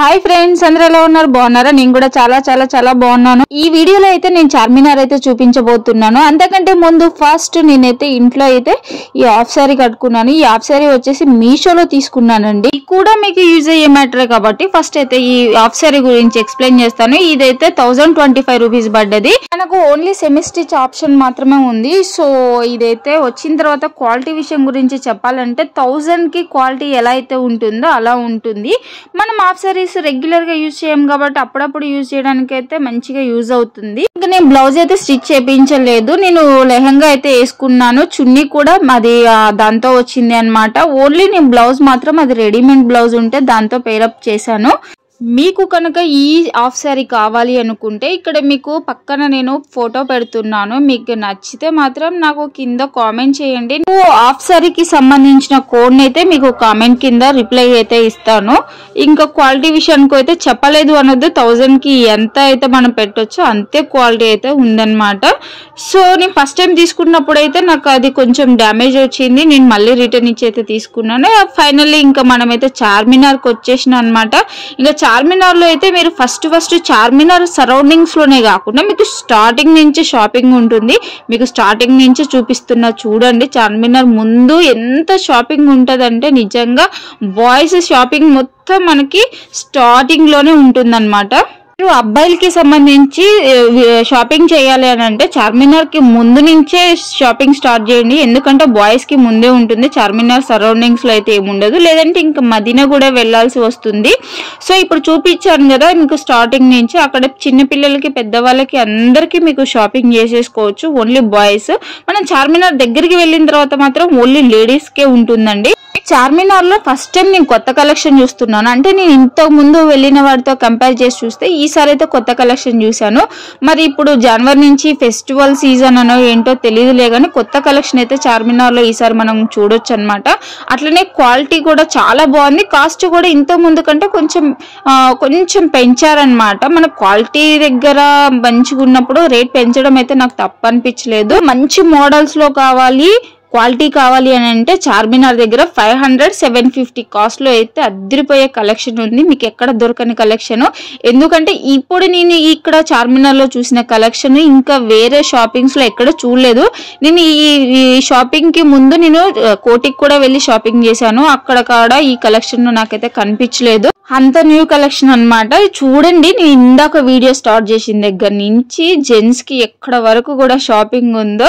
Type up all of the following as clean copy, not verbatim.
Hi friends, అందరూ ఎలా ఉన్నారు? బాగున్నారా? నేను కూడా చాలా చాలా చాలా బాగున్నాను. ఈ వీడియోలో అయితే నేను చార్మినార్ అయితే చూపించబోతున్నాను. అంతకంటే ముందు ఫస్ట్ నేనైతే ఇంట్లో అయితే ఈ హాఫ్ సారీ కట్టుకున్నాను. ఈ హాఫ్ సారీ వచ్చేసి మీషోలో తీసుకున్నానండి. ఇది కూడా మీకు యూజ్ అయ్యే మ్యాటరే కాబట్టి ఫస్ట్ అయితే ఈ హాఫ్ సారీ గురించి ఎక్స్ప్లెయిన్ చేస్తాను. ఇదైతే 1025 రూపీస్ పడ్డది. మనకు ఓన్లీ సెమీ స్టిచ్ ఆప్షన్ మాత్రమే ఉంది. సో ఇదైతే వచ్చిన తర్వాత క్వాలిటీ విషయం గురించి చెప్పాలంటే 1000 కి క్వాలిటీ ఎలా అయితే ఉంటుందో అలా ఉంటుంది. మనం హాఫ్ సారీ రెగ్యులర్ గా యూజ్ చేయం కాబట్టి అప్పుడప్పుడు యూజ్ చేయడానికి అయితే మంచిగా యూజ్ అవుతుంది. ఇంకా నేను బ్లౌజ్ అయితే స్టిచ్ చేయించలేదు. నేను లెహంగా అయితే వేసుకున్నాను. చున్నీ కూడా అది దాంతో వచ్చింది అన్నమాట. ఓన్లీ నేను బ్లౌజ్ మాత్రం అది రెడీమేడ్ బ్లౌజ్ ఉంటే దాంతో పేరప్ చేశాను. మీకు కనుక ఈ హాఫ్ సారీ కావాలి అనుకుంటే ఇక్కడ మీకు పక్కన నేను ఫోటో పెడుతున్నాను. మీకు నచ్చితే మాత్రం నాకు కింద కామెంట్ చేయండి. హాఫ్ సారీకి సంబంధించిన కోడ్ అయితే మీకు కామెంట్ కింద రిప్లై అయితే ఇస్తాను. ఇంకా క్వాలిటీ విషయానికి అయితే చెప్పలేదు అనొద్దు. 1000 కి ఎంత అయితే మనం పెట్టొచ్చో అంతే క్వాలిటీ అయితే ఉందన్నమాట. సో నేను ఫస్ట్ టైం తీసుకున్నప్పుడు అయితే నాకు అది కొంచెం డ్యామేజ్ వచ్చింది. నేను మళ్ళీ రిటర్న్ ఇచ్చి అయితే తీసుకున్నాను. ఫైనల్లీ ఇంకా మనమైతే చార్మినార్కి వచ్చేసిన అనమాట. ఇంకా చార్మినార్ లో అయితే మీరు ఫస్ట్ చార్మినార్ సరౌండింగ్స్ లోనే కాకుండా మీకు స్టార్టింగ్ నుంచి షాపింగ్ ఉంటుంది. మీకు స్టార్టింగ్ నుంచి చూపిస్తున్నా చూడండి. చార్మినార్ ముందు ఎంత షాపింగ్ ఉంటదంటే నిజంగా బాయ్స్ షాపింగ్ మొత్తం మనకి స్టార్టింగ్ లోనే ఉంటుందన్నమాట. అబ్బాయిలకి సంబంధించి షాపింగ్ చేయాలి అని అంటే చార్మినార్ కి ముందు నుంచే షాపింగ్ స్టార్ట్ చేయండి. ఎందుకంటే బాయ్స్ కి ముందే ఉంటుంది. చార్మినార్ సరౌండింగ్స్ లో అయితే ఏముండదు. లేదంటే ఇంకా మదీనా కూడా వెళ్లాల్సి వస్తుంది. సో ఇప్పుడు చూపించాను కదా మీకు స్టార్టింగ్ నుంచి అక్కడ చిన్న పిల్లలకి పెద్దవాళ్ళకి అందరికి మీకు షాపింగ్ చేసేసుకోవచ్చు. Only boys. మనం చార్మినార్ దగ్గరికి వెళ్ళిన తర్వాత మాత్రం ఓన్లీ లేడీస్ కే ఉంటుందండి. చార్మినార్ లో ఫస్ట్ టైం నేను కొత్త కలెక్షన్ చూస్తున్నాను. అంటే నేను ఇంతకు ముందు వెళ్ళిన వాటితో కంపేర్ చేసి చూస్తే ఈసారి అయితే కొత్త కలెక్షన్ చూసాను. మరి ఇప్పుడు జనవరి నుంచి ఫెస్టివల్ సీజన్ అనో ఏంటో తెలియదులే కానీ కొత్త కలెక్షన్ అయితే చార్మినార్ లో ఈసారి మనం చూడొచ్చు అనమాట. అట్లనే క్వాలిటీ కూడా చాలా బాగుంది. కాస్ట్ కూడా ఇంతకు ముందు కంటే కొంచెం పెంచారనమాట. మన క్వాలిటీ దగ్గర మంచిగా ఉన్నప్పుడు రేట్ పెంచడం అయితే నాకు తప్పు అనిపించలేదు. మంచి మోడల్స్ లో కావాలి, క్వాలిటీ కావాలి అని అంటే చార్మినార్ దగ్గర 500-750 కాస్ట్ లో అయితే అద్దరిపోయే కలెక్షన్ ఉంది. మీకు ఎక్కడ దొరకని కలెక్షన్. ఎందుకంటే ఇప్పుడు నేను ఇక్కడ చార్మినార్ లో చూసిన కలెక్షన్ ఇంకా వేరే షాపింగ్స్ లో ఎక్కడ చూడలేదు. నేను ఈ షాపింగ్ కి ముందు నేను కోటికి కూడా వెళ్ళి షాపింగ్ చేశాను. అక్కడ ఈ కలెక్షన్ నాకైతే కనిపించలేదు. అంత న్యూ కలెక్షన్ అనమాట. చూడండి, నేను ఇందాక వీడియో స్టార్ట్ చేసిన దగ్గర నుంచి జెంట్స్ కి ఎక్కడ వరకు కూడా షాపింగ్ ఉందో.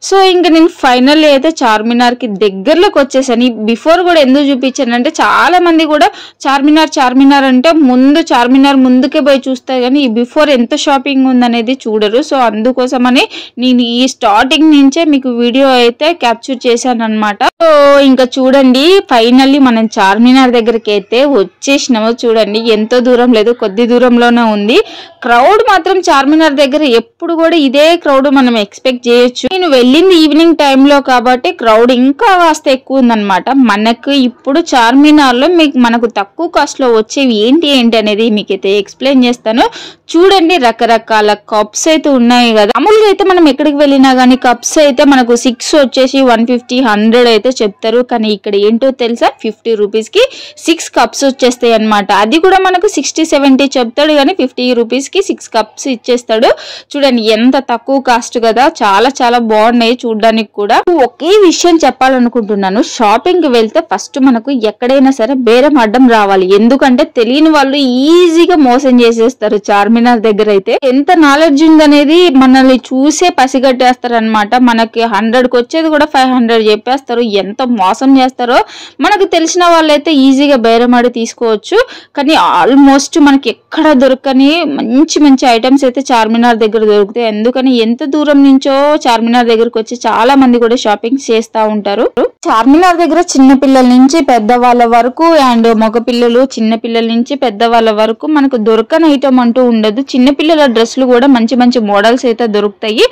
సో ఇంకా నేను ఫైనల్ అయితే చార్మినార్ కి దగ్గరలోకి వచ్చేసాను. బిఫోర్ కూడా ఎందుకు చూపించాను అంటే చాలా మంది కూడా చార్మినార్ అంటే చార్మినార్ ముందుకే పోయి చూస్తారు కానీ ఈ బిఫోర్ ఎంత షాపింగ్ ఉందనేది చూడరు. సో అందుకోసమని నేను ఈ స్టార్టింగ్ నుంచే మీకు వీడియో అయితే క్యాప్చర్ చేశాను అనమాట. సో ఇంకా చూడండి, ఫైనల్లీ మనం చార్మినార్ దగ్గరికి అయితే వచ్చేసినాము. చూడండి, ఎంతో దూరం లేదు, కొద్ది దూరంలోనే ఉంది. క్రౌడ్ మాత్రం చార్మినార్ దగ్గర ఎప్పుడు కూడా ఇదే క్రౌడ్ మనం ఎక్స్పెక్ట్ చేయొచ్చు. నేను వెళ్ళింది ఈవినింగ్ టైంలో కాబట్టి క్రౌడ్ ఇంకా కాస్త ఎక్కువ ఉందన్నమాట. మనకు ఇప్పుడు చార్మినార్ లో మనకు తక్కువ కాస్ట్ లో వచ్చేవి ఏంటి అనేది మీకైతే ఎక్స్ప్లెయిన్ చేస్తాను. చూడండి, రకరకాల కప్స్ అయితే ఉన్నాయి కదా. మామూలుగా అయితే మనం ఎక్కడికి వెళ్ళినా గానీ కప్స్ అయితే మనకు 6 వచ్చేసి 150-100 అయితే చెప్తారు. కానీ ఇక్కడ ఏంటో తెలుసా, 50 రూపీస్ కి 6 కప్స్ వచ్చేస్తాయి అనమాట. అది కూడా మనకు 60-70 చెప్తాడు కానీ 50 రూపీస్ కి 6 కప్స్ ఇచ్చేస్తాడు. చూడండి ఎంత తక్కువ కాస్ట్ కదా. చాలా చాలా బాగున్నాయి చూడడానికి కూడా. ఒకే విషయం చెప్పాలనుకుంటున్నాను. షాపింగ్ కి వెళ్తే ఫస్ట్ మనకు ఎక్కడైనా సరే బేరం అడ్డం రావాలి. ఎందుకంటే తెలియని వాళ్ళు ఈజీగా మోసం చేసేస్తారు. చార్మినార్ దగ్గర అయితే ఎంత నాలెడ్జ్ ఉందనేది మనల్ని చూసే పసిగట్టేస్తారు అనమాట. మనకి 100కి వచ్చేది కూడా 500 చెప్పేస్తారు. ఎంత మోసం చేస్తారో మనకు తెలిసిన వాళ్ళైతే ఈజీగా బేరం ఆడి తీసుకోవచ్చు. కానీ ఆల్మోస్ట్ మనకి ఎక్కడ దొరకని మంచి మంచి ఐటమ్స్ అయితే చార్మినార్ దగ్గర దొరుకుతాయి. ఎందుకని ఎంత దూరం నుంచో చార్మినార్ దగ్గరకు వచ్చి చాలా మంది కూడా షాపింగ్ చేస్తా ఉంటారు. చార్మినార్ దగ్గర చిన్న పిల్లల నుంచి పెద్దవాళ్ళ వరకు అండ్ మగ పిల్లలు, చిన్న పిల్లల నుంచి పెద్దవాళ్ళ వరకు మనకు దొరకని ఐటమ్ అంటూ ఉండదు. చిన్న పిల్లల డ్రెస్సులు కూడా మంచి మంచి మోడల్స్ అయితే దొరుకుతాయి.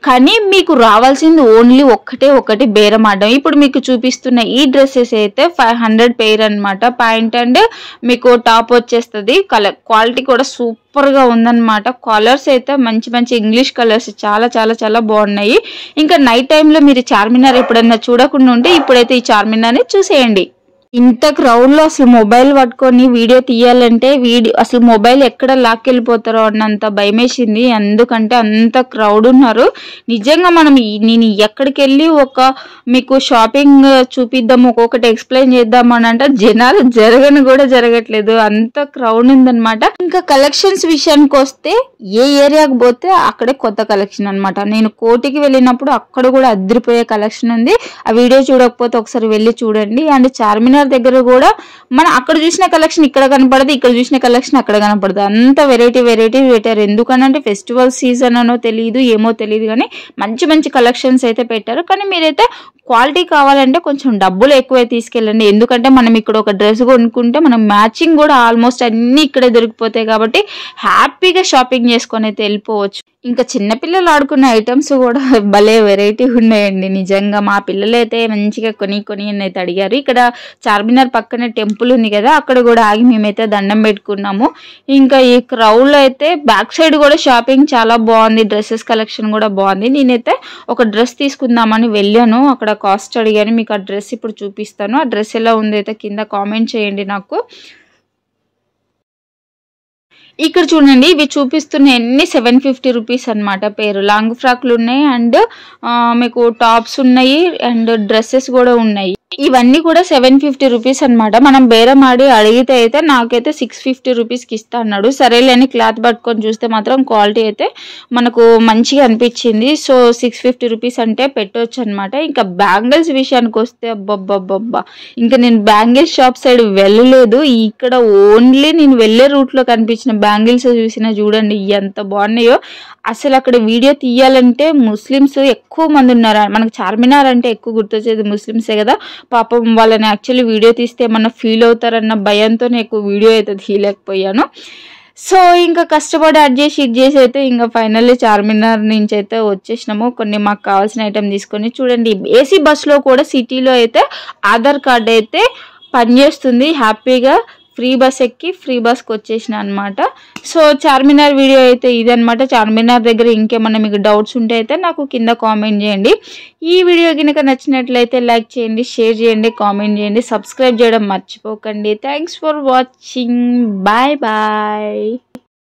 కానీ మీకు రావాల్సింది ఓన్లీ ఒకటి బేరం ఆడడం. ఇప్పుడు మీకు చూపిస్తున్న ఈ డ్రెస్సెస్ అయితే 500 పెయిర్ అనమాట. ప్యాంట్ అండ్ మీకు టాప్ వచ్చేస్తుంది. క్వాలిటీ కూడా సూపర్ గా ఉందన్నమాట. కలర్స్ అయితే మంచి మంచి ఇంగ్లీష్ కలర్స్ చాలా చాలా చాలా బాగున్నాయి. ఇంకా నైట్ టైంలో మీరు చార్మినార్ ఎప్పుడన్నా చూడకుండా ఉంటే ఇప్పుడైతే ఈ చార్మినార్ని చూసేయండి. ఇంత క్రౌడ్ లో అసలు మొబైల్ పట్టుకొని వీడియో తీయాలంటే అసలు మొబైల్ ఎక్కడ లాక్కెళ్ళిపోతారో అన్నంత భయమేసింది. ఎందుకంటే అంత క్రౌడ్ ఉన్నారు. నిజంగా నేను ఎక్కడికి వెళ్ళి మీకు షాపింగ్ చూపిద్దాం, ఒక్కొక్కటి ఎక్స్ప్లెయిన్ చేద్దాం అని అంటే జనాలు జరగట్లేదు, అంత క్రౌడ్ ఉందన్నమాట. ఇంకా కలెక్షన్స్ విషయానికి వస్తే ఏ ఏరియాకి పోతే అక్కడే కొత్త కలెక్షన్ అనమాట. నేను కోటికి వెళ్ళినప్పుడు అక్కడ కూడా అదిరిపోయే కలెక్షన్ ఉంది. ఆ వీడియో చూడకపోతే ఒకసారి వెళ్ళి చూడండి. అండ్ చార్మినార్ దగ్గర కూడా మనం అక్కడ చూసిన కలెక్షన్ ఇక్కడ కనపడదు, ఇక్కడ చూసిన కలెక్షన్ అక్కడ కనపడదు. అంత వెరైటీ పెట్టారు. ఎందుకనంటే ఫెస్టివల్ సీజన్ అనో తెలియదు, ఏమో తెలియదు, కానీ మంచి కలెక్షన్స్ అయితే పెట్టారు. కానీ మీరైతే క్వాలిటీ కావాలంటే కొంచెం డబ్బులు ఎక్కువే తీసుకెళ్ళండి. ఎందుకంటే మనం ఇక్కడ ఒక డ్రెస్ కొనుక్కుంటే మనం మ్యాచింగ్ కూడా ఆల్మోస్ట్ అన్ని ఇక్కడే దొరికిపోతాయి కాబట్టి హ్యాపీగా షాపింగ్ చేసుకొని అయితే వెళ్ళిపోవచ్చు. ఇంకా చిన్నపిల్లలు ఆడుకున్న ఐటమ్స్ కూడా భలే వెరైటీ ఉన్నాయండి. నిజంగా మా పిల్లలు అయితే మంచిగా కొని అని అయితే అడిగారు. ఇక్కడ చార్మినార్ పక్కనే టెంపుల్ ఉంది కదా, అక్కడ కూడా ఆగి మేమైతే దండం పెట్టుకున్నాము. ఇంకా ఈ క్రౌడ్ లో అయితే బ్యాక్ సైడ్ కూడా షాపింగ్ చాలా బాగుంది, డ్రెస్సెస్ కలెక్షన్ కూడా బాగుంది. నేనైతే ఒక డ్రెస్ తీసుకుందామని వెళ్ళాను, అక్కడ కాస్ట్ అడిగాను. మీకు ఆ డ్రెస్ ఇప్పుడు చూపిస్తాను. ఆ డ్రెస్ ఎలా ఉంది అయితే కింద కామెంట్ చేయండి నాకు. ఇక్కడ చూడండి, ఇవి చూపిస్తున్న అన్ని 750 రూపీస్ అనమాట. పేరు లాంగ్ ఫ్రాక్లు ఉన్నాయి, అండ్ మీకు టాప్స్ ఉన్నాయి, అండ్ డ్రెస్సెస్ కూడా ఉన్నాయి. ఇవన్నీ కూడా 750 రూపీస్ అనమాట. మనం బేరం ఆడి అడిగితే అయితే నాకైతే 650 రూపీస్కి ఇస్తా అన్నాడు. సరేలేని క్లాత్ పట్టుకొని చూస్తే మాత్రం క్వాలిటీ అయితే మనకు మంచిగా అనిపించింది. సో 650 రూపీస్ అంటే పెట్టవచ్చు అనమాట. ఇంకా బ్యాంగిల్స్ విషయానికి వస్తే అబ్బబ్బబ్బబ్బా, ఇంకా నేను బ్యాంగిల్స్ షాప్ సైడ్ వెళ్ళలేదు. ఇక్కడ ఓన్లీ నేను వెళ్ళే రూట్లో కనిపించిన బ్యాంగిల్స్ చూసినా చూడండి ఎంత బాగున్నాయో. అసలు అక్కడ వీడియో తీయాలంటే ముస్లిమ్స్ ఎక్కువ మంది ఉన్నారు. మనకు చార్మినార్ అంటే ఎక్కువ గుర్తొచ్చేది ముస్లిమ్సే కదా. పాపం వాళ్ళని యాక్చువల్లీ వీడియో తీస్తే ఏమన్నా ఫీల్ అవుతారన్న భయంతోనే ఎక్కువ వీడియో అయితే తీయలేకపోయాను. సో ఇంకా కష్టపడి అడ్జస్ట్ అయితే ఇంకా ఫైనల్లీ చార్మినార్ నుంచి అయితే వచ్చేసినాము. కొన్ని మాకు కావాల్సిన ఐటమ్ తీసుకొని చూడండి. ఏసీ బస్సులో కూడా సిటీలో అయితే ఆధార్ కార్డ్ అయితే పనిచేస్తుంది. హ్యాపీగా ఫ్రీ బస్ ఎక్కి ఫ్రీ బస్కి వచ్చేసిన అనమాట. సో చార్మినార్ వీడియో అయితే ఇదనమాట. చార్మినార్ దగ్గర ఇంకేమన్నా మీకు డౌట్స్ ఉంటే అయితే నాకు కింద కామెంట్ చేయండి. ఈ వీడియో కనుక నచ్చినట్లయితే లైక్ చేయండి, షేర్ చేయండి, కామెంట్ చేయండి, సబ్స్క్రైబ్ చేయడం మర్చిపోకండి. Thanks for watching. Bye bye.